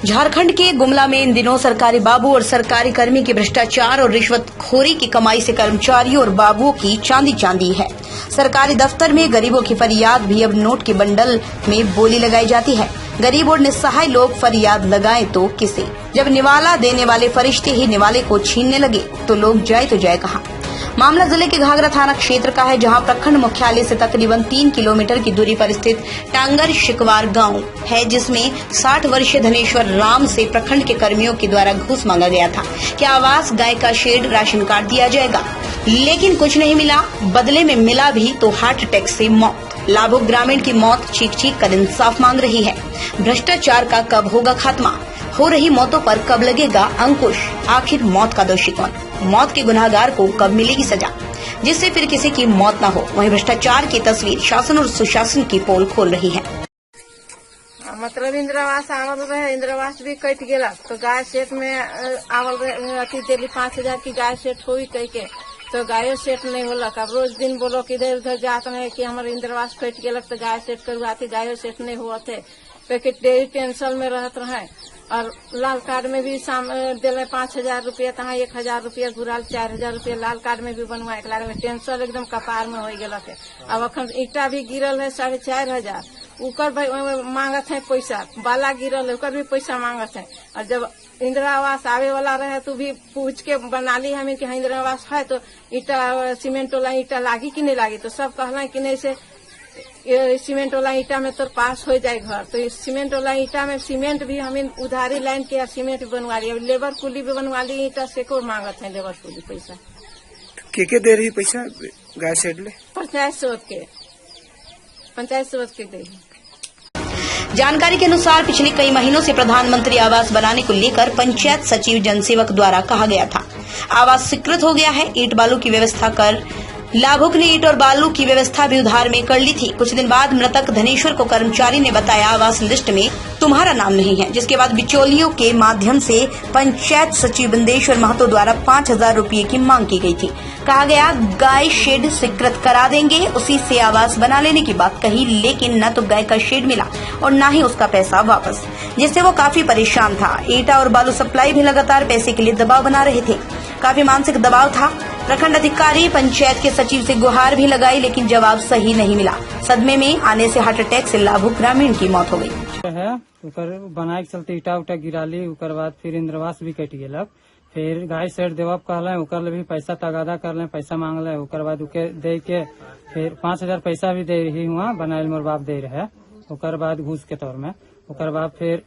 झारखंड के गुमला में इन दिनों सरकारी बाबू और सरकारी कर्मी की भ्रष्टाचार और रिश्वतखोरी की कमाई से कर्मचारियों और बाबुओं की चांदी चांदी है। सरकारी दफ्तर में गरीबों की फरियाद भी अब नोट के बंडल में बोली लगाई जाती है। गरीब और निस्सहाय लोग फरियाद लगाएं तो किसे? जब निवाला देने वाले फरिश्ते ही निवाले को छीनने लगे तो लोग जाए तो जाए कहाँ? मामला जिले के घाघरा थाना क्षेत्र का है, जहां प्रखंड मुख्यालय से तकरीबन 3 किलोमीटर की दूरी पर स्थित टांगर शिकवार गांव है, जिसमें 60 वर्षीय धनेश्वर राम से प्रखंड के कर्मियों के द्वारा घूस मांगा गया था कि आवास, गाय का शेड, राशन कार्ड दिया जाएगा, लेकिन कुछ नहीं मिला। बदले में मिला भी तो हार्ट अटैक से मौत। लाभुक ग्रामीण की मौत चीख चीख कर इंसाफ मांग रही है। भ्रष्टाचार का कब होगा खात्मा? हो रही मौतों पर कब लगेगा अंकुश? आखिर मौत का दोषी कौन? मौत के गुनहगार को कब मिलेगी सजा, जिससे फिर किसी की मौत न हो? वहीं भ्रष्टाचार की तस्वीर शासन और सुशासन की पोल खोल रही है। मतलब इंदिरावास आवल रहे, इंदिरावास भी कट गया तो गाय सेट में आवल रहे, अति दिल्ली 5000 की गाय सेट हुई कह के तो गायो सेट नहीं होलक। अब रोज दिन बोलो कि इधर उधर जात रहे कि हमारे इंदिरावास कट गया तो गाय सेट करवाते, गायो सेट नहीं हुआ थे। पैकेट डेरी टेंशन में रहत रहे और लाल कार्ड में भी दिले 5000 रुपया, तहाँ 1000 रुपया घुराल, 4000 रुपया लाल कार्ड में भी बनवा के लागे। टेंशन एकदम कपार में हो गया है। अब अखन ईटा भी गिरल है 4500, उकर भाई मांगत है पैसा, बाला गिरल है उकर भी पैसा मांगत है। और जब इंदिरा आवास आवे वाला रहे तो भी पूछ के बना ली हमें कि इंदिरा आवास है तो ईटा सीमेंट वाला ईटा लागी कि नहीं लागी, तो सब कहला कि नहीं से सीमेंट वाला ईटा में तो पास हो जाए घर। तो इस सीमेंट वाला ईटा में सीमेंट भी हमें उधारी लाइन के सीमेंट बनवा ली, लेबर कुली भी बनवा ली, ईटा से को मांगत है लेबर कुली पैसा। के दे रही पैसा गाय शेड ले? पंचायत सोच के दे। जानकारी के अनुसार पिछले कई महीनों से प्रधानमंत्री आवास बनाने को लेकर पंचायत सचिव जनसेवक द्वारा कहा गया था। आवास स्वीकृत हो गया है, ईंट बालू की व्यवस्था कर लाभुक ने ईंट और बालू की व्यवस्था भी उधार में कर ली थी। कुछ दिन बाद मृतक धनेश्वर को कर्मचारी ने बताया आवास लिस्ट में तुम्हारा नाम नहीं है, जिसके बाद बिचौलियों के माध्यम से पंचायत सचिव बिंदेश्वर महतो द्वारा 5000 रुपये की मांग की गई थी। कहा गया गाय शेड स्वीकृत करा देंगे, उसी से आवास बना लेने की बात कही, लेकिन न तो गाय का शेड मिला और न ही उसका पैसा वापस, जिससे वो काफी परेशान था। ईटा और बालू सप्लाई भी लगातार पैसे के लिए दबाव बना रहे थे। काफी मानसिक दबाव था। प्रखंड अधिकारी पंचायत के सचिव से गुहार भी लगाई, लेकिन जवाब सही नहीं मिला। सदमे में आने से हार्ट अटैक से लाभुक ग्रामीण की मौत हो गई है। बनाए के चलते ईटा उटा गिरा ली, उकर बाद फिर इंद्रवास भी कट गया। फिर गाय सेट देवब कहले, उकर भी पैसा तगादा कर ले, पैसा मांग ले, उकर बाद उके दे के फिर 5000 पैसा भी दे रही हुआ बनाए मोर बाप दे रहे। उकर बाद घूस के तौर में उकर बाद फिर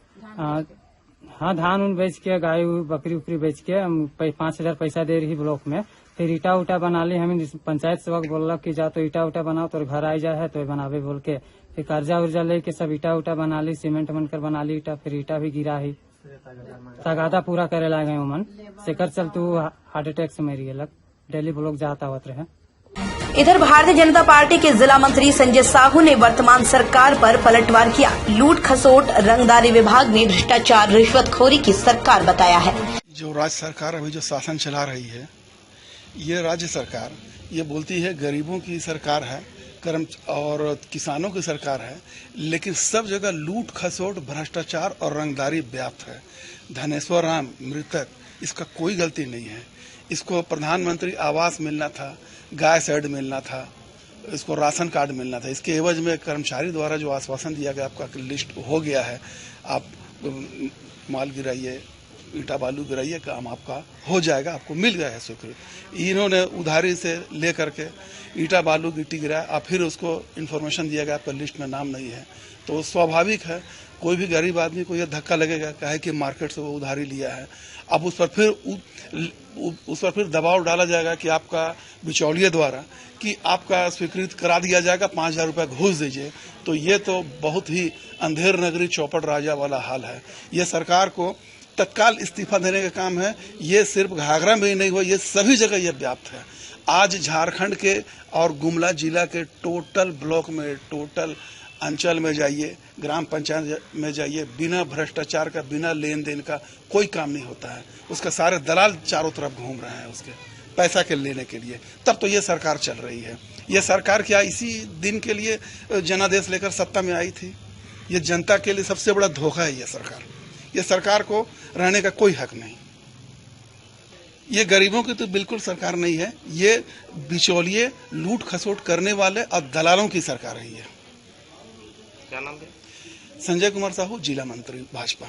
हाँ धान उन बेच के, गाय बकरी उकरी बेच के 5000 पैसा दे रही ब्लॉक में। फिर ईटा उटा बना ली, हमें पंचायत सेवक बोलक कि जा तो ईटा उटा बनाओ तो घर आ जा है तो बनावे बोल के फिर कर्जा उर्जा लेके सब ईटा उटा बना ली, सीमेंट बनकर बना ली ईटा। फिर ईटा भी गिरा ही, तगादा पूरा करे लागे उमन सेकर चल तू हार्ट अटैक से मरी गलक। डेली ब्लॉक जाता होत रहे। इधर भारतीय जनता पार्टी के जिला मंत्री संजय साहू ने वर्तमान सरकार पर पलटवार किया। लूट खसोट, रंगदारी विभाग में भ्रष्टाचार, रिश्वतखोरी की सरकार बताया है। जो राज्य सरकार अभी जो शासन चला रही है, ये राज्य सरकार ये बोलती है गरीबों की सरकार है, और किसानों की सरकार है, लेकिन सब जगह लूट खसोट, भ्रष्टाचार और रंगदारी व्याप्त है। धनेश्वर राम मृतक, इसका कोई गलती नहीं है। इसको प्रधानमंत्री आवास मिलना था, गाय शेड मिलना था, इसको राशन कार्ड मिलना था। इसके एवज में कर्मचारी द्वारा जो आश्वासन दिया गया, आपका लिस्ट हो गया है, आप माल गिराइए, ईटा बालू गिराइए, काम आपका हो जाएगा, आपको मिल गया है स्वीकृत। इन्होंने उधारी से ले करके ईटा बालू गिट्टी गिराया, और फिर उसको इन्फॉर्मेशन दिया गया आपका लिस्ट में नाम नहीं है। तो स्वाभाविक है कोई भी गरीब आदमी को यह धक्का लगेगा, कहे कि मार्केट से वो उधारी लिया है। अब उस पर फिर दबाव डाला जाएगा कि आपका बिचौलिए द्वारा कि आपका स्वीकृत करा दिया जाएगा, 5000 रुपया घूस दीजिए। तो ये तो बहुत ही अंधेर नगरी चौपट राजा वाला हाल है। ये सरकार को तत्काल इस्तीफा देने का काम है। ये सिर्फ घाघरा में ही नहीं हुआ, ये सभी जगह ये व्याप्त है। आज झारखंड के और गुमला जिला के टोटल ब्लॉक में, टोटल अंचल में जाइए, ग्राम पंचायत में जाइए, बिना भ्रष्टाचार का, बिना लेन देन का कोई काम नहीं होता है। उसका सारे दलाल चारों तरफ घूम रहे हैं उसके पैसा के लेने के लिए। तब तो ये सरकार चल रही है। ये सरकार क्या इसी दिन के लिए जनादेश लेकर सत्ता में आई थी? ये जनता के लिए सबसे बड़ा धोखा है ये सरकार, ये सरकार को रहने का कोई हक नहीं। ये गरीबों की तो बिल्कुल सरकार नहीं है, ये बिचौलिए लूट खसोट करने वाले और दलालों की सरकार रही है। क्या नाम है? संजय कुमार साहू, जिला मंत्री भाजपा,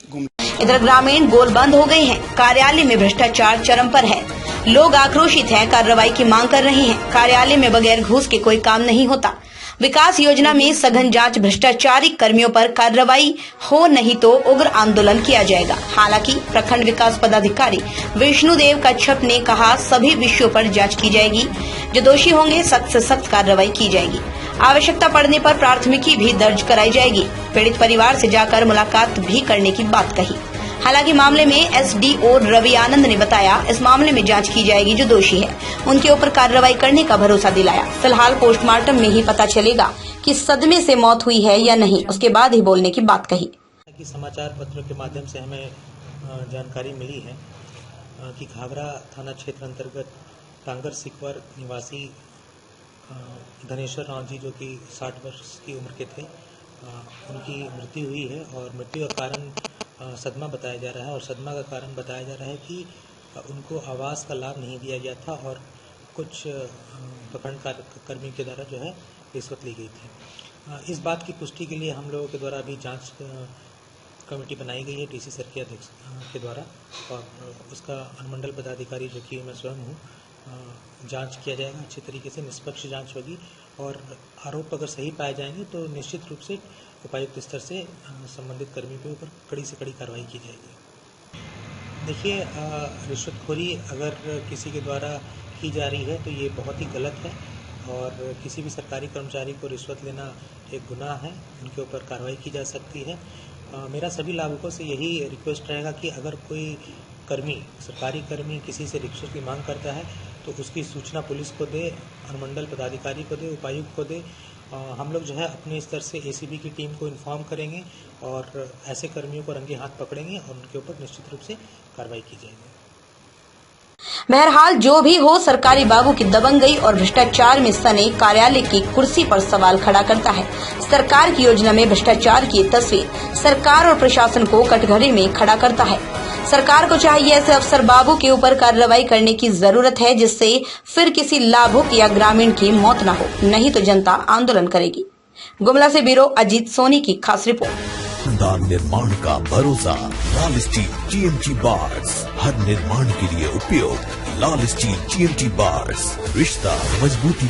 गुमला। इधर ग्रामीण गोल बंद हो गए हैं। कार्यालय में भ्रष्टाचार चरम पर है। लोग आक्रोशित हैं, कार्रवाई की मांग कर रहे हैं। कार्यालय में बगैर घूस के कोई काम नहीं होता। विकास योजना में सघन जांच, भ्रष्टाचारी कर्मियों पर कार्रवाई हो, नहीं तो उग्र आंदोलन किया जाएगा। हालांकि प्रखंड विकास पदाधिकारी विष्णुदेव कच्छप ने कहा, सभी विषयों पर जांच की जाएगी, जो दोषी होंगे सख्त से सख्त कार्रवाई की जाएगी। आवश्यकता पड़ने पर प्राथमिकी भी दर्ज कराई जाएगी। पीड़ित परिवार से जाकर मुलाकात भी करने की बात कही। हालांकि मामले में एसडीओ रवि आनंद ने बताया, इस मामले में जांच की जाएगी, जो दोषी है उनके ऊपर कार्रवाई करने का भरोसा दिलाया। फिलहाल पोस्टमार्टम में ही पता चलेगा कि सदमे से मौत हुई है या नहीं, उसके बाद ही बोलने की बात कही। समाचार पत्रों के माध्यम से हमें जानकारी मिली है कि घाघरा थाना क्षेत्र अंतर्गत टांगर सिकवर निवासी धनेश्वर राव जी, जो कि 60 वर्ष की उम्र के थे, उनकी मृत्यु हुई है। और मृत्यु का कारण सदमा बताया जा रहा है, और सदमा का कारण बताया जा रहा है कि उनको आवास का लाभ नहीं दिया गया था और कुछ प्रखंड कर्मी के द्वारा जो है रिश्वत ली गई थी। इस बात की पुष्टि के लिए हम लोगों के द्वारा अभी जांच कमेटी बनाई गई है डीसी सर के अध्यक्ष के द्वारा, और उसका अनुमंडल पदाधिकारी जो कि मैं स्वयं हूँ, जांच किया जाएगा। अच्छे तरीके से निष्पक्ष जांच होगी, और आरोप अगर सही पाए जाएंगे तो निश्चित रूप से उपायुक्त स्तर से संबंधित कर्मी के ऊपर कड़ी से कड़ी कार्रवाई की जाएगी। देखिए, रिश्वतखोरी अगर किसी के द्वारा की जा रही है तो ये बहुत ही गलत है, और किसी भी सरकारी कर्मचारी को रिश्वत लेना एक गुनाह है, उनके ऊपर कार्रवाई की जा सकती है। मेरा सभी लाभुकों से यही रिक्वेस्ट रहेगा कि अगर कोई कर्मी, सरकारी कर्मी किसी से रिश्वत की मांग करता है तो उसकी सूचना पुलिस को दे, अनुमंडल पदाधिकारी को दे, उपायुक्त को दे। हम लोग जो है अपने स्तर से एसीबी की टीम को इन्फॉर्म करेंगे और ऐसे कर्मियों को रंगे हाथ पकड़ेंगे और उनके ऊपर निश्चित रूप से कार्रवाई की जाएगी। बहरहाल जो भी हो, सरकारी बाबू की दबंगई और भ्रष्टाचार में सने कार्यालय की कुर्सी पर सवाल खड़ा करता है। सरकार की योजना में भ्रष्टाचार की तस्वीर सरकार और प्रशासन को कटघरे में खड़ा करता है। सरकार को चाहिए ऐसे अफसर बाबू के ऊपर कार्रवाई करने की जरूरत है, जिससे फिर किसी लाभुक या ग्रामीण की मौत न हो, नहीं तो जनता आंदोलन करेगी। गुमला से ब्यूरो अजीत सोनी की खास रिपोर्ट। निर्माण का भरोसा लाल स्टील GMT बार्स, हर निर्माण के लिए उपयोग लाल स्टील GMT बार्स, रिश्ता मजबूती